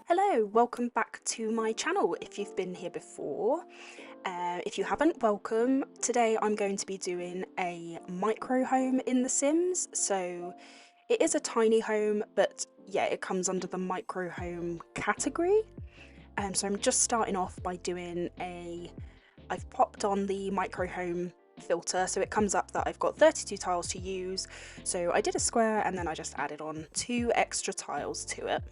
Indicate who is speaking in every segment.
Speaker 1: Hello, welcome back to my channel if you've been here before. If you haven't, welcome. Today I'm going to be doing a micro home in The Sims. So it is a tiny home, but yeah, it comes under the micro home category. So I'm just starting off by doing I've popped on the micro home filter, so it comes up that I've got 32 tiles to use. So I did a square and then I just added on 2 extra tiles to it.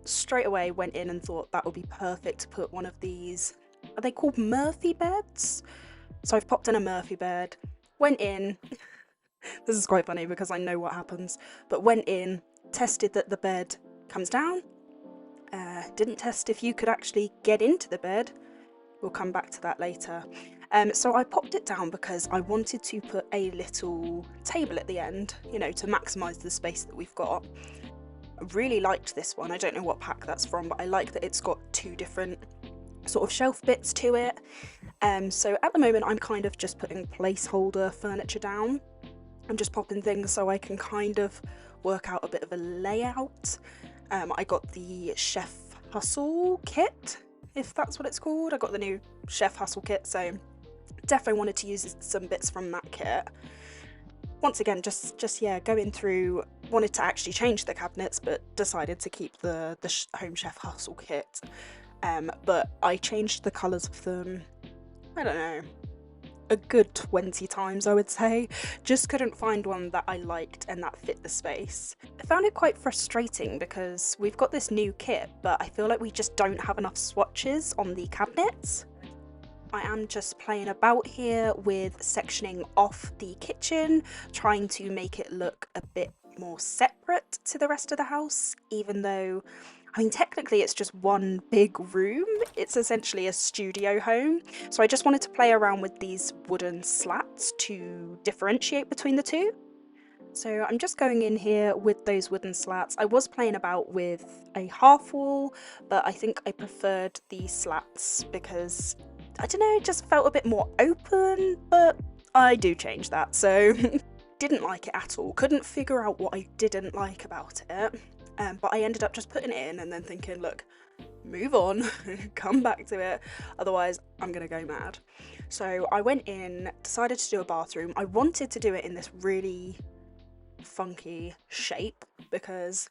Speaker 1: Straight away went in and thought that would be perfect to put one of these, are they called Murphy beds? So I've popped in a Murphy bed, went in, this is quite funny because I know what happens, but went in, tested that the bed comes down, didn't test if you could actually get into the bed, we'll come back to that later. So I popped it down because I wanted to put a little table at the end, you know, to maximise the space that we've got. Really liked this one. I don't know what pack that's from, but I like that it's got 2 different sort of shelf bits to it. So at the moment I'm kind of just putting placeholder furniture down. I'm just popping things so I can kind of work out a bit of a layout. I got the Chef Hustle kit, if that's what it's called. I got the new Chef Hustle kit, so definitely wanted to use some bits from that kit. Once again, just yeah, going through, wanted to actually change the cabinets, but decided to keep the Home Chef Hustle kit. But I changed the colours of them, I don't know, a good 20 times I would say. Just couldn't find one that I liked and that fit the space. I found it quite frustrating because we've got this new kit, but I feel like we just don't have enough swatches on the cabinets. I am just playing about here with sectioning off the kitchen, trying to make it look a bit more separate to the rest of the house, even though, I mean, technically it's just one big room. It's essentially a studio home. So I just wanted to play around with these wooden slats to differentiate between the two. So I'm just going in here with those wooden slats. I was playing about with a half wall, but I think I preferred the slats because, I don't know, it just felt a bit more open, but I do change that, so didn't like it at all. Couldn't figure out what I didn't like about it, but I ended up just putting it in and then thinking, look, move on, come back to it, otherwise I'm gonna go mad. So I went in, decided to do a bathroom. I wanted to do it in this really funky shape because,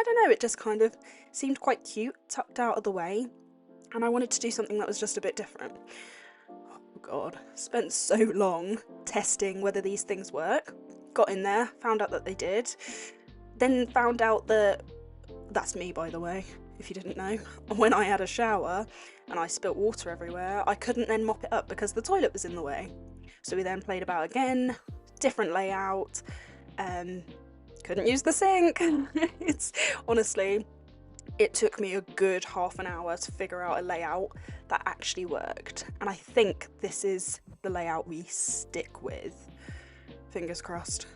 Speaker 1: I don't know, it just kind of seemed quite cute, tucked out of the way, and I wanted to do something that was just a bit different. Oh god, spent so long testing whether these things work. Got in there, found out that they did, then found out that, that's me by the way, if you didn't know, when I had a shower and I spilt water everywhere, I couldn't then mop it up because the toilet was in the way. So we then played about again, different layout, couldn't use the sink. It's honestly, it took me a good half an hour to figure out a layout that actually worked, and I think this is the layout we stick with. Fingers crossed.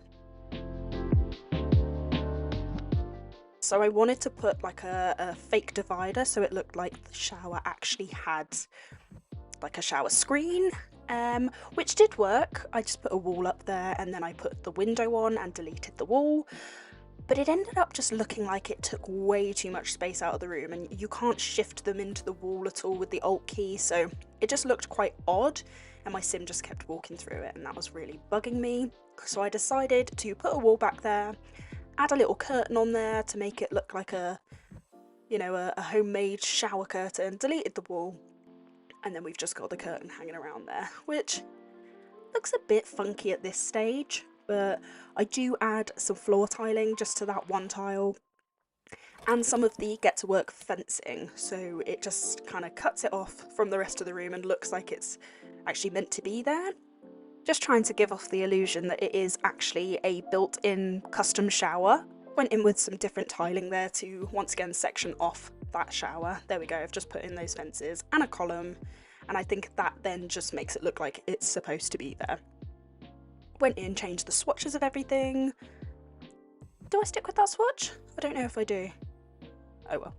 Speaker 1: So I wanted to put like a fake divider so it looked like the shower actually had like a shower screen, which did work. I just put a wall up there and then I put the window on and deleted the wall. But it ended up just looking like it took way too much space out of the room, and you can't shift them into the wall at all with the Alt key, so it just looked quite odd, and my sim just kept walking through it, and that was really bugging me. So I decided to put a wall back there, add a little curtain on there to make it look like a, you know, a homemade shower curtain, deleted the wall, and then we've just got the curtain hanging around there, which looks a bit funky at this stage. But I do add some floor tiling just to that one tile and some of the Get to Work fencing, so it just kind of cuts it off from the rest of the room and looks like it's actually meant to be there. Just trying to give off the illusion that it is actually a built-in custom shower. Went in with some different tiling there to once again section off that shower. There we go, I've just put in those fences and a column, and I think that then just makes it look like it's supposed to be there. Went in, changed the swatches of everything. Do I stick with that swatch? I don't know if I do. Oh well.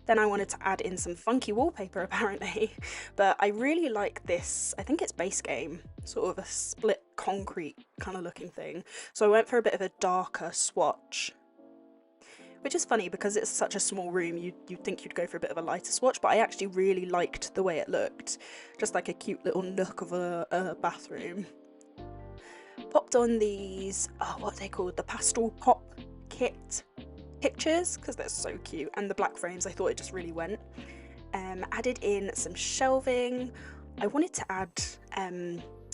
Speaker 1: Then I wanted to add in some funky wallpaper apparently, but I really like this, I think it's Base Game, sort of a split concrete kind of looking thing. So I went for a bit of a darker swatch, which is funny because it's such a small room, you'd think you'd go for a bit of a lighter swatch, but I actually really liked the way it looked. Just like a cute little nook of a bathroom. Popped on these, what are they called? The Pastel Pop Kit pictures, because they're so cute, and the black frames, I thought it just really went. Added in some shelving. I wanted to add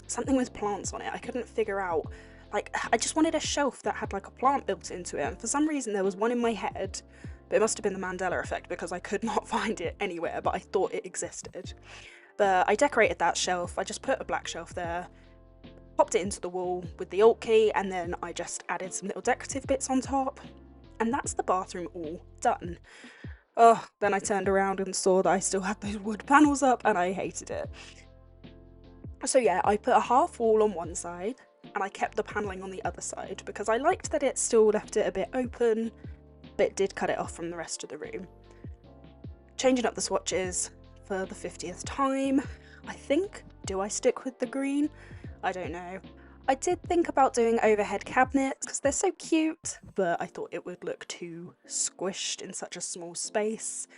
Speaker 1: something with plants on it. I couldn't figure out, like, I just wanted a shelf that had like a plant built into it, and for some reason there was one in my head, but it must have been the Mandela effect because I could not find it anywhere, but I thought it existed. But I decorated that shelf. I just put a black shelf there, popped it into the wall with the Alt key, and then I just added some little decorative bits on top, and that's the bathroom all done. Oh, then I turned around and saw that I still had those wood panels up, and I hated it. So yeah, I put a half wall on one side, and I kept the paneling on the other side because I liked that it still left it a bit open, but it did cut it off from the rest of the room. Changing up the swatches for the 50th time, I think. Do I stick with the green? I don't know. I did think about doing overhead cabinets because they're so cute, but I thought it would look too squished in such a small space.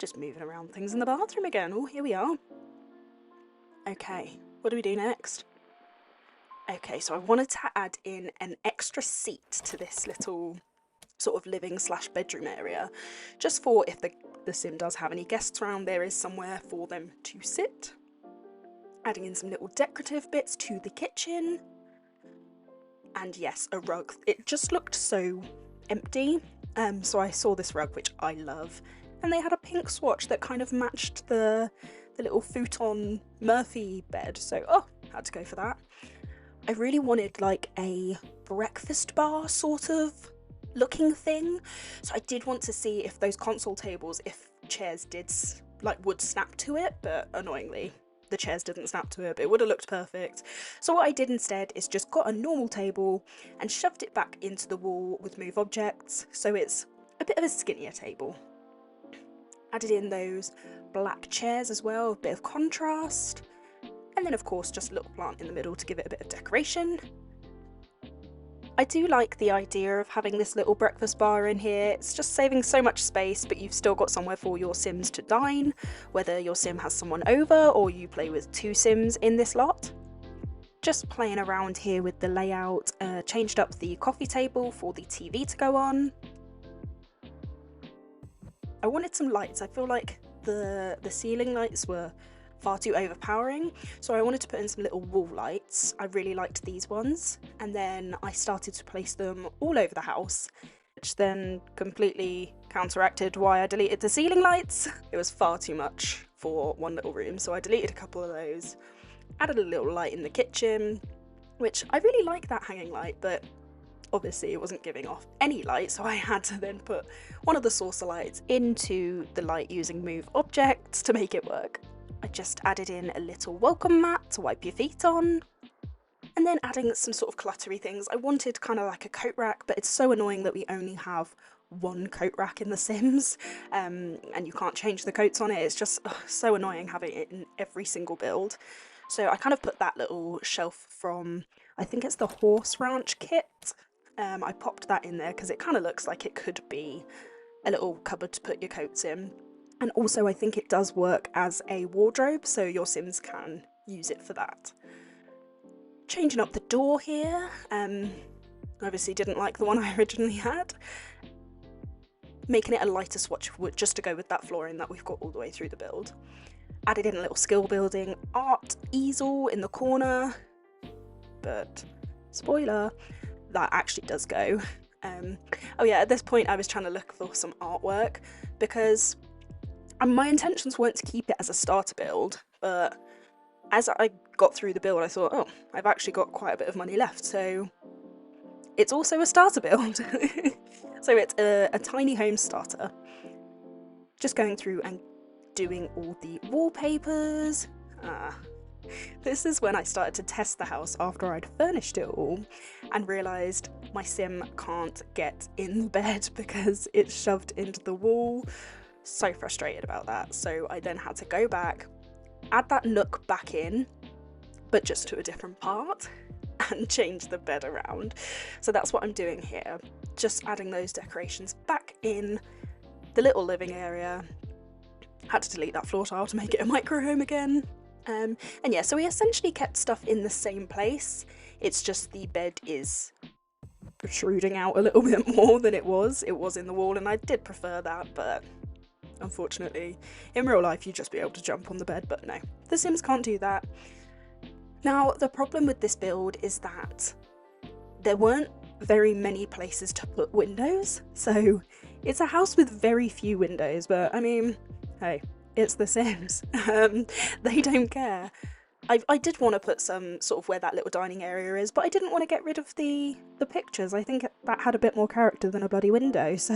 Speaker 1: Just moving around things in the bathroom again. Oh, here we are. Okay, what do we do next? Okay, so I wanted to add in an extra seat to this little sort of living / bedroom area, just for if the sim does have any guests around, there is somewhere for them to sit. Adding in some little decorative bits to the kitchen. And yes, a rug. It just looked so empty. So I saw this rug, which I love. And they had a pink swatch that kind of matched the little futon Murphy bed. So, had to go for that. I really wanted like a breakfast bar sort of looking thing. So I did want to see if those console tables, if chairs would snap to it, but annoyingly, the chairs didn't snap to it, but it would have looked perfect. So what I did instead is just got a normal table and shoved it back into the wall with Move Objects, so it's a bit of a skinnier table. Added in those black chairs as well, a bit of contrast, and then of course just a little plant in the middle to give it a bit of decoration. I do like the idea of having this little breakfast bar in here. It's just saving so much space, but you've still got somewhere for your Sims to dine, whether your Sim has someone over or you play with 2 Sims in this lot. Just playing around here with the layout, changed up the coffee table for the TV to go on. I wanted some lights. I feel like the ceiling lights were far too overpowering, so I wanted to put in some little wall lights. I really liked these ones, and then I started to place them all over the house, which then completely counteracted why I deleted the ceiling lights. It was far too much for one little room, so I deleted a couple of those, added a little light in the kitchen, which I really like that hanging light, but obviously it wasn't giving off any light, so I had to then put one of the saucer lights into the light using Move Objects to make it work. I just added in a little welcome mat to wipe your feet on, and then adding some sort of cluttery things. I wanted kind of like a coat rack, but it's so annoying that we only have one coat rack in The Sims, and you can't change the coats on it. It's just so annoying having it in every single build. So I kind of put that little shelf from, I think it's the Horse Ranch kit. I popped that in there because it kind of looks like it could be a little cupboard to put your coats in. And also I think it does work as a wardrobe, so your Sims can use it for that. Changing up the door here, obviously didn't like the one I originally had. Making it a lighter swatch of wood just to go with that flooring that we've got all the way through the build. Added in a little skill building art easel in the corner, but spoiler, that actually does go. Oh yeah, at this point I was trying to look for some artwork because my intentions weren't to keep it as a starter build, but as I got through the build I thought, oh, I've actually got quite a bit of money left, so it's also a starter build. So it's a tiny home starter. Just going through and doing all the wallpapers. This is when I started to test the house after I'd furnished it all and realised my Sim can't get in the bed because it's shoved into the wall. So frustrated about that. So I then had to go back, add that nook back in, but just to a different part, and change the bed around. So that's what I'm doing here, just adding those decorations back in the little living area. Had to delete that floor tile to make it a micro home again. And yeah, so we essentially kept stuff in the same place. It's just the bed is protruding out a little bit more than it was. It was in the wall, and I did prefer that, but unfortunately, in real life, you'd just be able to jump on the bed, but no, The Sims can't do that. Now, the problem with this build is that there weren't very many places to put windows, so it's a house with very few windows, but I mean, hey, it's The Sims. They don't care. I did want to put some sort of where that little dining area is, but I didn't want to get rid of the pictures. I think that had a bit more character than a bloody window, so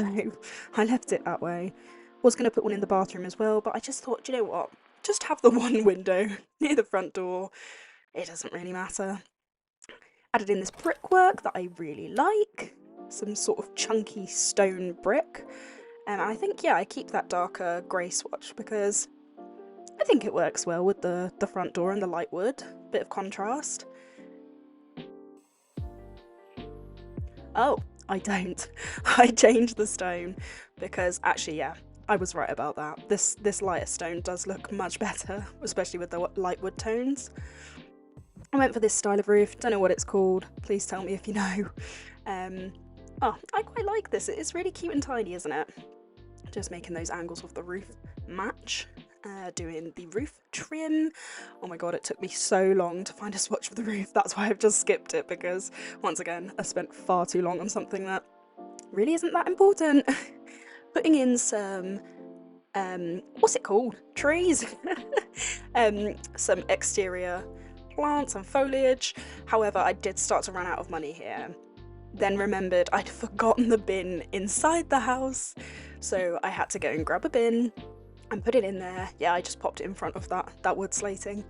Speaker 1: I left it that way. Was going to put one in the bathroom as well, but I just thought, do you know what? Just have the one window near the front door. It doesn't really matter. Added in this brickwork that I really like. Some sort of chunky stone brick. And I think, yeah, I keep that darker grey swatch because I think it works well with the front door and the light wood. Bit of contrast. Oh, I don't. I changed the stone because actually, yeah, I was right about that. This lighter stone does look much better, especially with the light wood tones. I went for this style of roof. Don't know what it's called. Please tell me if you know. Oh, I quite like this. It's really cute and tiny, isn't it? Just making those angles of the roof match. Doing the roof trim. Oh my god, it took me so long to find a swatch for the roof. That's why I've just skipped it, because once again, I spent far too long on something that really isn't that important. Putting in some, what's it called? Trees. Some exterior plants and foliage. However, I did start to run out of money here. Then remembered I'd forgotten the bin inside the house, so I had to go and grab a bin and put it in there. Yeah, I just popped it in front of that wood slating.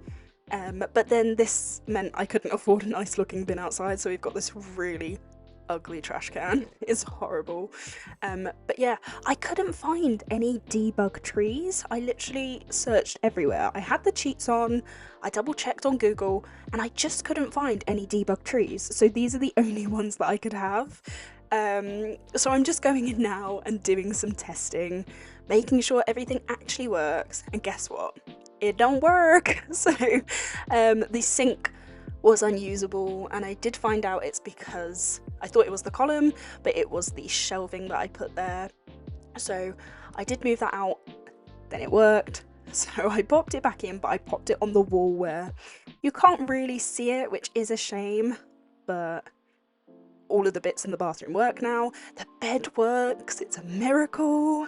Speaker 1: But then this meant I couldn't afford a nice looking bin outside, so we've got this really ugly trash can. It's horrible. But yeah, I couldn't find any debug trees. I literally searched everywhere. I had the cheats on, I double checked on Google, and I just couldn't find any debug trees. So these are the only ones that I could have. So I'm just going in now and doing some testing, making sure everything actually works, and guess what? It don't work. So the sink was unusable, and I did find out it's because I thought it was the column, but it was the shelving that I put there. So I did move that out, then it worked. So I popped it back in, but I popped it on the wall where you can't really see it, which is a shame, but all of the bits in the bathroom work now. The bed works, it's a miracle.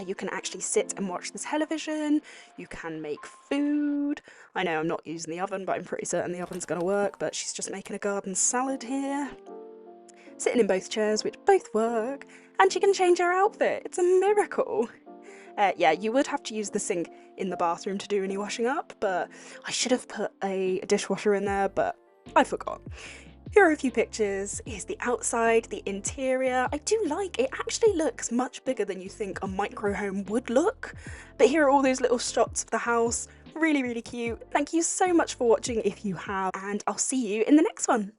Speaker 1: You can actually sit and watch the television. You can make food. I know I'm not using the oven, but I'm pretty certain the oven's gonna work, but she's just making a garden salad here. Sitting in both chairs, which both work, and she can change her outfit. It's a miracle. Yeah, you would have to use the sink in the bathroom to do any washing up, but I should have put a dishwasher in there, but I forgot. Here are a few pictures. Here's the outside, the interior. I do like it. Actually looks much bigger than you think a micro home would look. But here are all those little shots of the house. Really, really cute. Thank you so much for watching if you have, and I'll see you in the next one.